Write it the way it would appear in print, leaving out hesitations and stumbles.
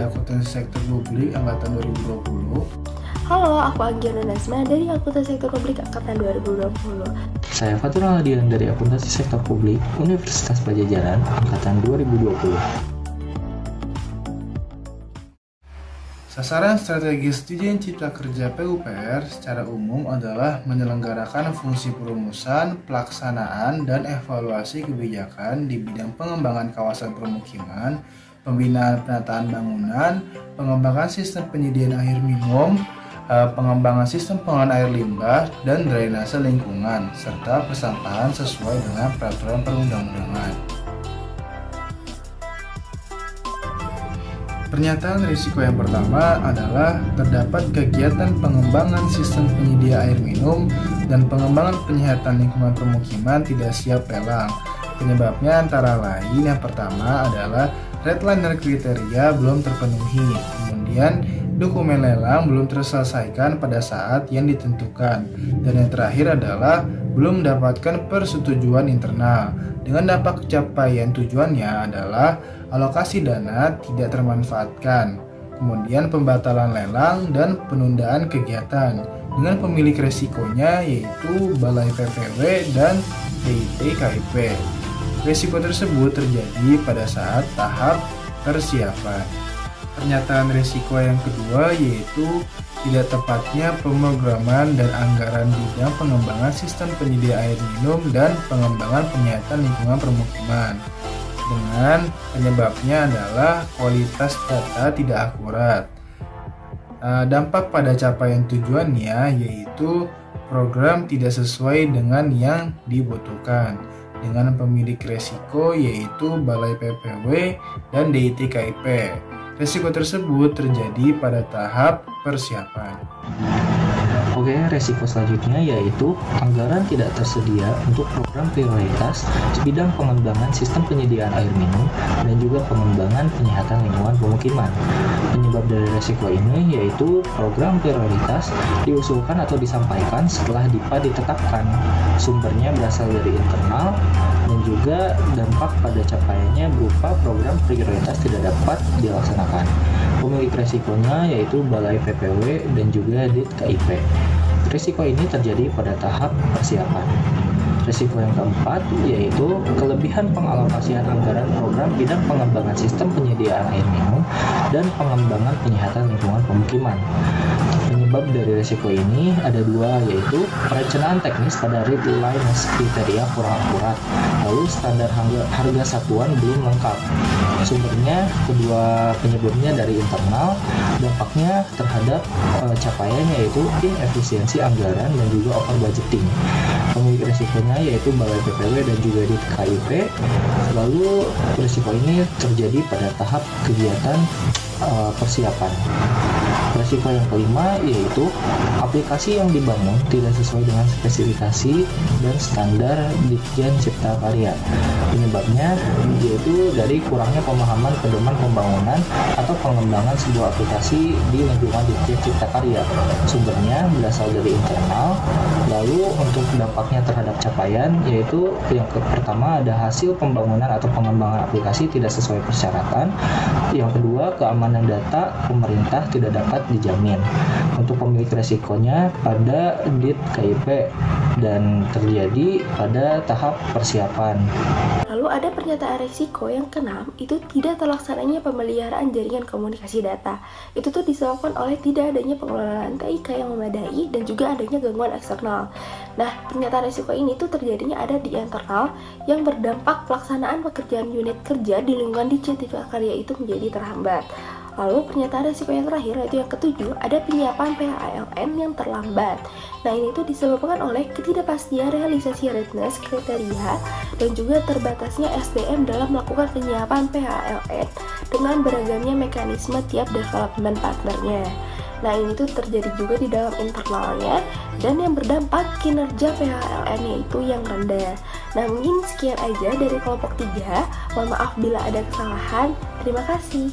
Akuntansi Sektor Publik Angkatan 2020. Halo, aku Anggiana Nazma dari Akuntansi Sektor Publik Angkatan 2020. Saya Fatur Aladian dari Akuntansi Sektor Publik Universitas Padjadjaran Angkatan 2020. Sasaran strategis Dirjen Cipta Kerja PUPR secara umum adalah menyelenggarakan fungsi perumusan, pelaksanaan, dan evaluasi kebijakan di bidang pengembangan kawasan permukiman, pembinaan penataan bangunan, pengembangan sistem penyediaan air minum, pengembangan sistem pengolahan air limbah, dan drainase lingkungan, serta persampahan sesuai dengan peraturan perundang-undangan. Pernyataan risiko yang pertama adalah terdapat kegiatan pengembangan sistem penyedia air minum dan pengembangan penyihatan lingkungan permukiman tidak siap lelang. Penyebabnya antara lain yang pertama adalah redliner kriteria belum terpenuhi, kemudian dokumen lelang belum terselesaikan pada saat yang ditentukan, dan yang terakhir adalah belum mendapatkan persetujuan internal. Dengan dampak capaian tujuannya adalah alokasi dana tidak termanfaatkan, kemudian pembatalan lelang dan penundaan kegiatan dengan pemilik resikonya yaitu Balai PPW dan DIT KIP. Risiko tersebut terjadi pada saat tahap persiapan. Pernyataan risiko yang kedua yaitu tidak tepatnya pemrograman dan anggaran bidang pengembangan sistem penyedia air minum dan pengembangan penyihatan lingkungan permukiman. Dengan penyebabnya adalah kualitas data tidak akurat. Dampak pada capaian tujuannya yaitu program tidak sesuai dengan yang dibutuhkan, dengan pemilik resiko yaitu Balai PPW dan DIT KIP. Risiko tersebut terjadi pada tahap persiapan. Oke, risiko selanjutnya yaitu anggaran tidak tersedia untuk program prioritas di bidang pengembangan sistem penyediaan air minum dan juga pengembangan penyihatan lingkungan pemukiman. Penyebab dari risiko ini yaitu program prioritas diusulkan atau disampaikan setelah DIPA ditetapkan. Sumbernya berasal dari internal dan juga dampak pada capaiannya berupa program prioritas tidak dapat dilaksanakan. Pemilik resikonya yaitu Balai PPW dan juga DIT KIP. Risiko ini terjadi pada tahap persiapan. Risiko yang keempat yaitu kelebihan pengalokasian anggaran program bidang pengembangan sistem penyediaan air minum dan pengembangan penyihatan lingkungan pemukiman. Penyebab dari risiko ini ada dua, yaitu perencanaan teknis pada redliners kriteria kurang akurat, lalu standar harga satuan belum lengkap. Sumbernya kedua penyebabnya dari internal, dampaknya terhadap capaian yaitu inefisiensi anggaran dan juga over budgeting. Pemilik risikonya yaitu Balai PPW dan juga DIT KIP. Lalu risiko ini terjadi pada tahap kegiatan persiapan. Risiko yang kelima yaitu aplikasi yang dibangun tidak sesuai dengan spesifikasi dan standar Ditjen Cipta Karya. Penyebabnya yaitu dari kurangnya pemahaman pedoman pembangunan atau pengembangan sebuah aplikasi di lingkungan Ditjen Cipta Karya. Sumbernya berasal dari internal. Lalu untuk dampaknya terhadap capaian yaitu yang pertama ada hasil pembangunan atau pengembangan aplikasi tidak sesuai persyaratan. Yang kedua, keamanan data pemerintah tidak dapat dijamin. Untuk pemilik resikonya pada DIT KIP dan terjadi pada tahap persiapan. Lalu ada pernyataan risiko yang keenam, itu tidak terlaksananya pemeliharaan jaringan komunikasi data. Itu tuh disebabkan oleh tidak adanya pengelolaan TIK yang memadai dan juga adanya gangguan eksternal. Nah, pernyataan risiko ini tuh terjadinya ada di internal yang berdampak pelaksanaan pekerjaan unit kerja di lingkungan Ditjen Cipta Karya itu menjadi terhambat. Lalu pernyataan risiko yang terakhir yaitu yang ketujuh, ada penyiapan PHLN yang terlambat. Nah, ini tuh disebabkan oleh ketidakpastian realisasi readiness kriteria dan juga terbatasnya SDM dalam melakukan penyiapan PHLN dengan beragamnya mekanisme tiap development partnernya. Nah, ini tuh terjadi juga di dalam internalnya dan yang berdampak kinerja PHLN yaitu yang rendah. Nah, mungkin sekian aja dari kelompok 3. Mohon maaf bila ada kesalahan. Terima kasih.